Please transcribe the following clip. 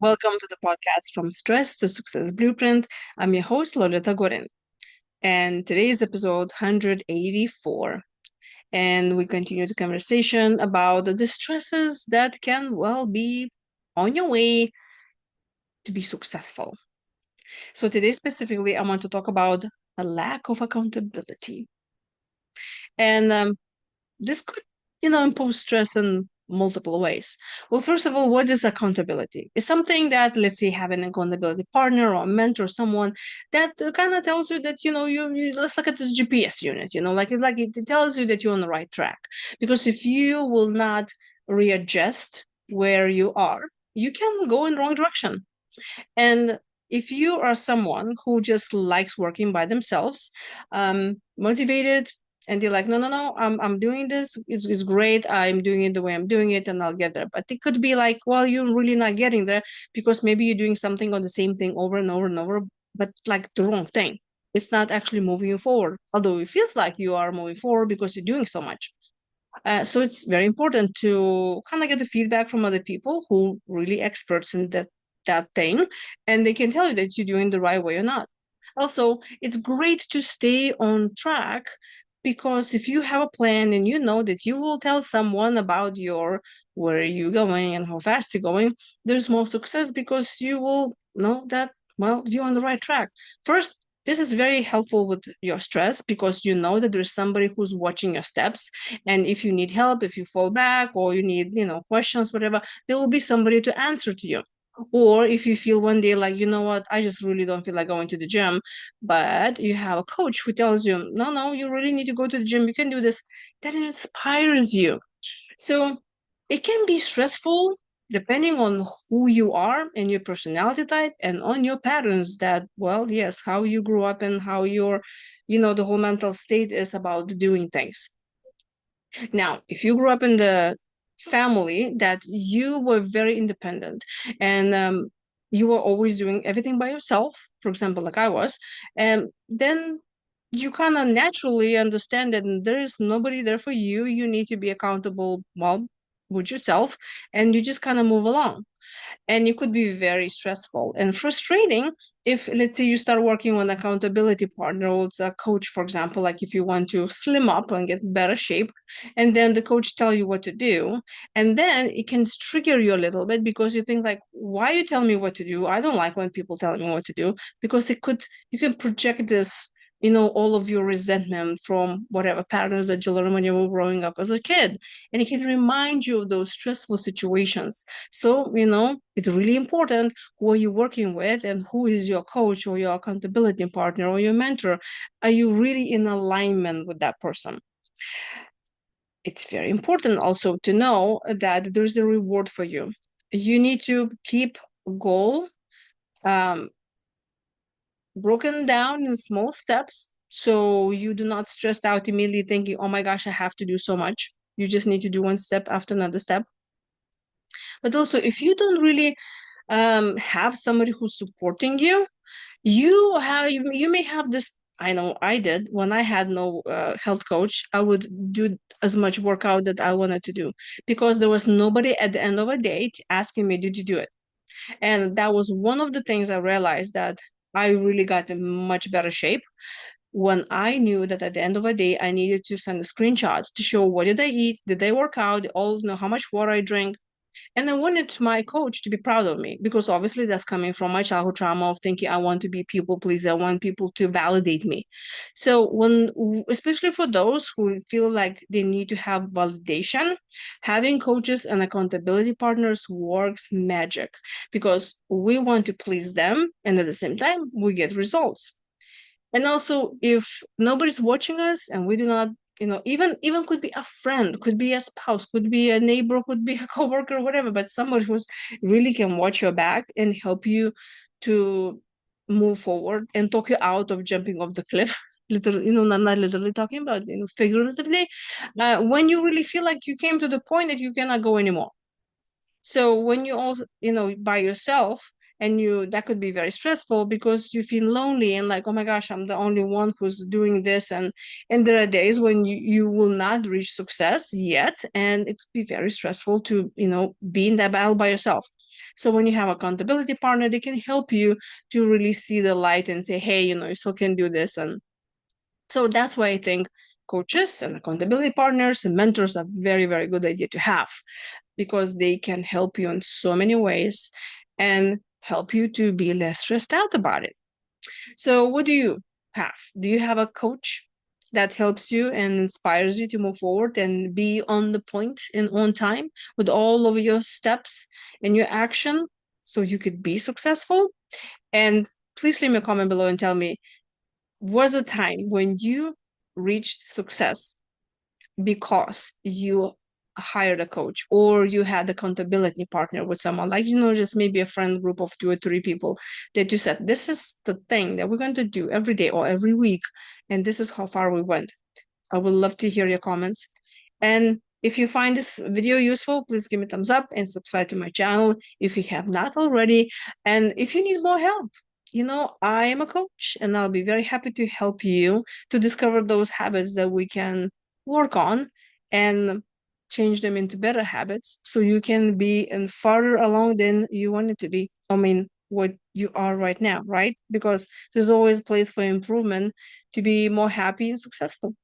Welcome to the podcast From Stress to Success Blueprint. I'm your host, Lolita Guarin, and today's episode 184. And we continue the conversation about the stresses that can, well, be on your way to be successful. So, today specifically, I want to talk about a lack of accountability. And this could, impose stress in multiple ways. Well, first of all, what is accountability? It's something that, let's say, have an accountability partner or a mentor, someone that kind of tells you that, let's look at this GPS unit, like it tells you that you're on the right track. Because if you will not readjust where you are, you can go in the wrong direction. And if you are someone who just likes working by themselves, motivated, and they're like, no, no, no, I'm doing this. It's great. I'm doing it the way I'm doing it, and I'll get there. But it could be like, well, you're really not getting there because maybe you're doing something on the same thing over and over and over, but like the wrong thing. It's not actually moving you forward, although it feels like you are moving forward because you're doing so much. So it's very important to kind of get the feedback from other people who really experts in that thing, and they can tell you that you're doing the right way or not. Also, it's great to stay on track because if you have a plan and you know that you will tell someone about your where you're going and how fast you're going, there's more success because you will know that well you're on the right track. First, this is very helpful with your stress because you know that there's somebody who's watching your steps, and if you need help, if you fall back or you need questions, whatever, there will be somebody to answer to you. Or if you feel one day like, you know what, I just really don't feel like going to the gym, but you have a coach who tells you, no, no, you really need to go to the gym, you can do this, that inspires you. So it can be stressful depending on who you are and your personality type and on your patterns that, well, yes, how you grew up and how your, the whole mental state is about doing things. Now, if you grew up in the family that you were very independent and you were always doing everything by yourself, for example, like I was, and then you kind of naturally understand that there is nobody there for you. You need to be accountable, well, with yourself, and you just kind of move along, and it could be very stressful and frustrating if, let's say, you start working on accountability partner or a coach, for example, like if you want to slim up and get better shape, and then the coach tell you what to do, and then it can trigger you a little bit because you think like, why you tell me what to do? I don't like when people tell me what to do, because it could, you can project this, all of your resentment from whatever patterns that you learned when you were growing up as a kid, and it can remind you of those stressful situations. So, it's really important who are you working with and who is your coach or your accountability partner or your mentor. Are you really in alignment with that person? It's very important also to know that there's a reward for you. You need to keep a goal um, broken down in small steps so you do not stress out immediately thinking, oh my gosh, I have to do so much. You just need to do one step after another step. But also, if you don't really have somebody who's supporting you, you may have this. I know I did when I had no health coach. I would do as much workout that I wanted to do because there was nobody at the end of a day asking me, did you do it? And that was one of the things I realized, that I really got in much better shape when I knew that at the end of the day I needed to send a screenshot to show what did I eat, did I work out, all how much water I drank, and I wanted my coach to be proud of me because obviously that's coming from my childhood trauma of thinking I want to be people pleaser, I want people to validate me. So especially for those who feel like they need to have validation, having coaches and accountability partners works magic because we want to please them and at the same time we get results. And also, if nobody's watching us and we do not, even could be a friend, could be a spouse, could be a neighbor, could be a coworker, whatever, but somebody who's really can watch your back and help you to move forward and talk you out of jumping off the cliff. Literally, not literally talking about, figuratively, when you really feel like you came to the point that you cannot go anymore. So when you also, by yourself, and that could be very stressful because you feel lonely and like, oh my gosh, I'm the only one who's doing this. And there are days when you will not reach success yet. And it could be very stressful to, be in that battle by yourself. So when you have accountability partner, they can help you to really see the light and say, hey, you still can do this. And so that's why I think coaches and accountability partners and mentors are very, very good idea to have, because they can help you in so many ways and help you to be less stressed out about it. So what do you have? Do you have a coach that helps you and inspires you to move forward and be on the point and on time with all of your steps and your action so you could be successful? And please leave me a comment below and tell me, was a time when you reached success because you hired a coach or you had accountability partner with someone, like, just maybe a friend group of 2 or 3 people that you said, this is the thing that we're going to do every day or every week, and this is how far we went. I would love to hear your comments. And if you find this video useful, please give me a thumbs up and subscribe to my channel if you have not already. And if you need more help, I am a coach and I'll be very happy to help you to discover those habits that we can work on and change them into better habits so you can be and farther along than you wanted to be. I mean, what you are right now, right? Because there's always a place for improvement to be more happy and successful.